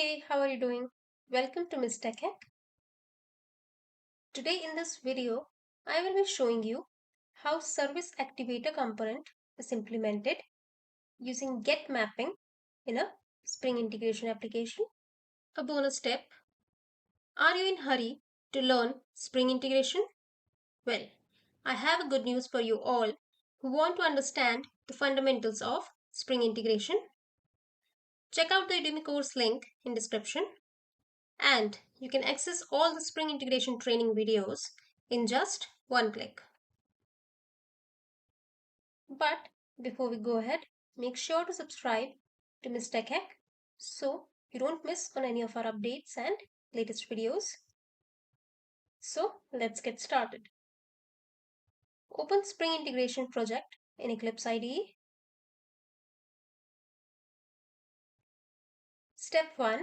Hey, how are you doing? Welcome to Miss Tech Hack. Today in this video, I will be showing you how Service Activator Component is implemented using get mapping in a Spring integration application. A bonus tip: are you in a hurry to learn Spring integration? Well, I have a good news for you all who want to understand the fundamentals of Spring integration. Check out the Udemy course link in description. And you can access all the Spring integration training videos in just one click. But before we go ahead, make sure to subscribe to Miss Tech Hack so you don't miss on any of our updates and latest videos. So let's get started. Open Spring Integration project in Eclipse IDE. Step 1.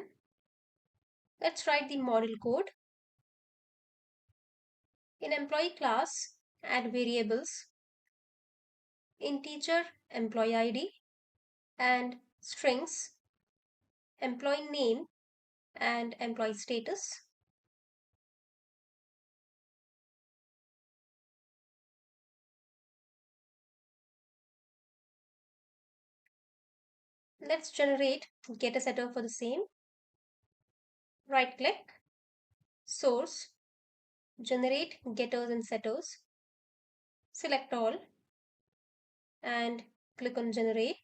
Let's write the model code. In employee class, add variables integer employee ID and strings employee name and employee status. Let's generate getter setter for the same. Right click, source, generate getters and setters, select all and click on generate.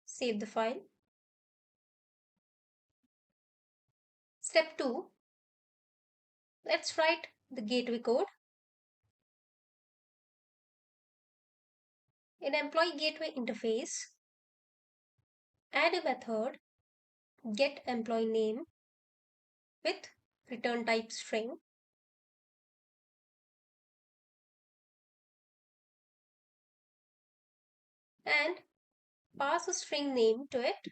Save the file. Step 2. Let's write the gateway code. In employee gateway interface, add a method get employee name with return type string and pass a string name to it.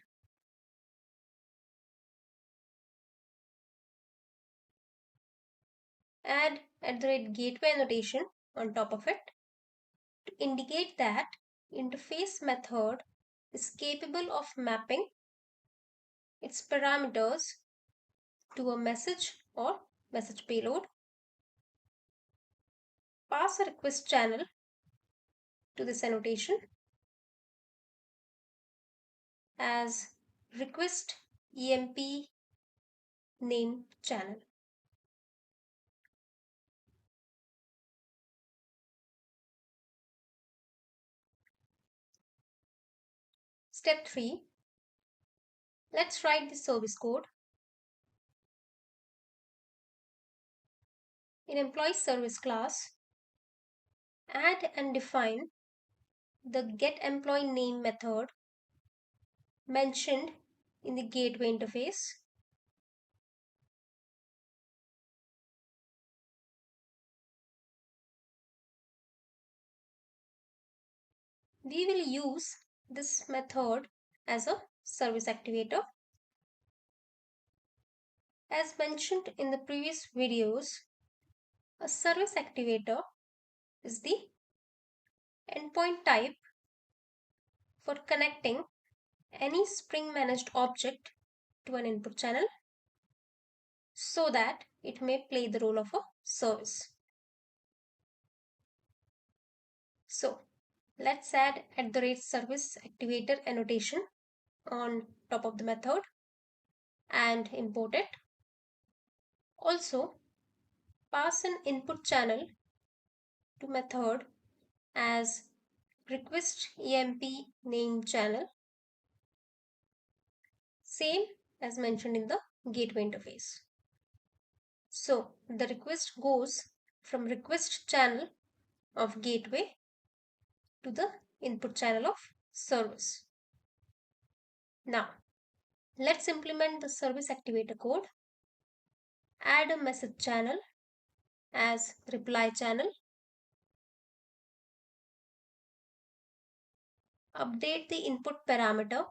Add @gateway annotation on top of it to indicate that interface method is capable of mapping its parameters to a message or message payload. Pass a request channel to this annotation as request emp name channel. Step 3. Let's write the service code. In employee service class, add and define the get employee name method mentioned in the gateway interface. We will use this method as a service activator. As mentioned in the previous videos, a service activator is the endpoint type for connecting any Spring managed object to an input channel so that it may play the role of a service. So let's add @service activator annotation on top of the method and import it. Also pass an input channel to method as request emp name channel, same as mentioned in the gateway interface. So the request goes from request channel of gateway to the input channel of service. Now let's implement the service activator code. Add a message channel as reply channel. Update the input parameter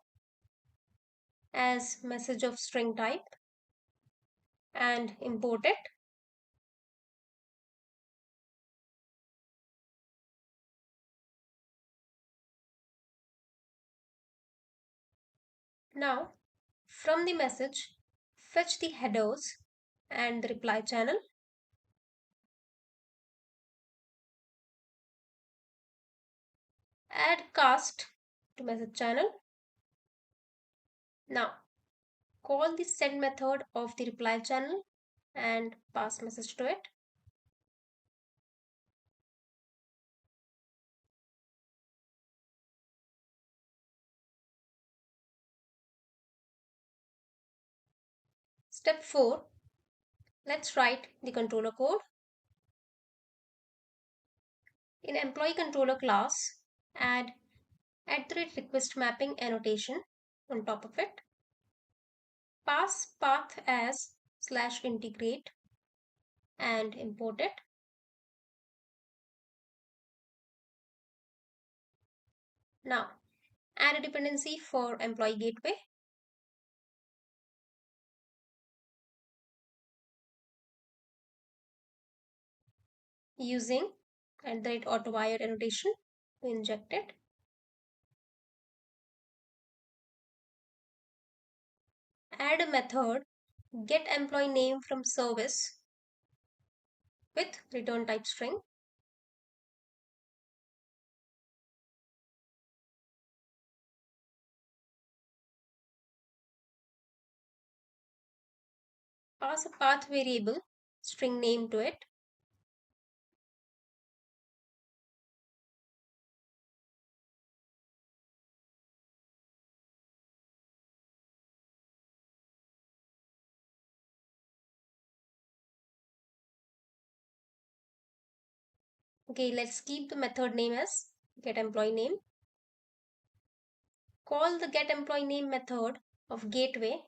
as message of string type and import it. Now, from the message, fetch the headers and the reply channel. Add cast to message channel. Now, call the send method of the reply channel and pass message to it. Step 4. Let's write the controller code. In employee controller class, add @request mapping annotation on top of it. Pass path as /integrate and import it. Now, add a dependency for employee gateway. Using @autowire annotation to inject it. Add a method get employee name from service with return type string. Pass a path variable string name to it. Okay, let's keep the method name as get employee name. Call the get employee name method of gateway,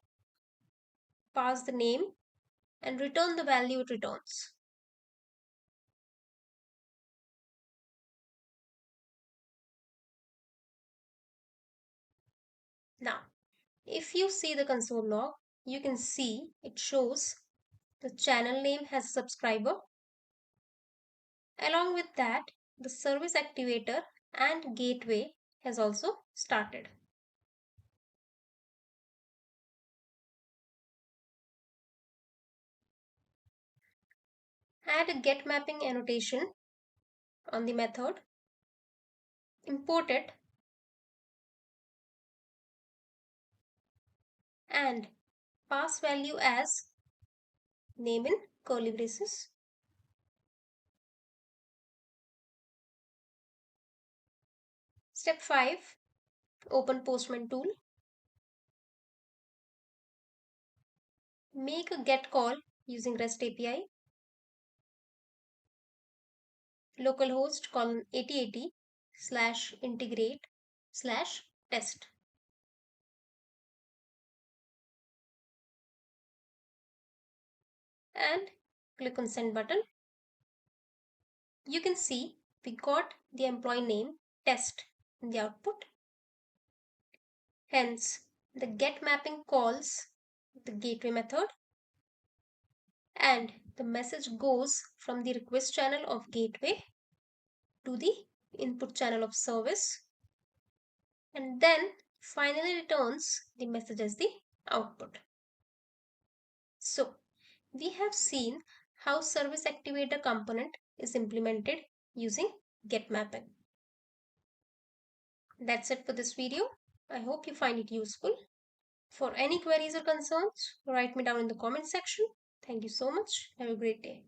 pass the name and return the value it returns. Now, if you see the console log, you can see it shows the channel name has a subscriber. Along with that, the service activator and gateway has also started. Add a get mapping annotation on the method. Import it and pass value as name in curly braces. Step 5. Open Postman tool. Make a get call using REST API. Localhost colon 8080 /integrate/test. And click on send button. You can see we got the employee name test in the output. Hence, the get mapping calls the gateway method and the message goes from the request channel of gateway to the input channel of service and then finally returns the message as the output. So, we have seen how Service Activator Component is implemented using get mapping. That's it for this video. I hope you find it useful. For any queries or concerns, write me down in the comment section. Thank you so much. Have a great day.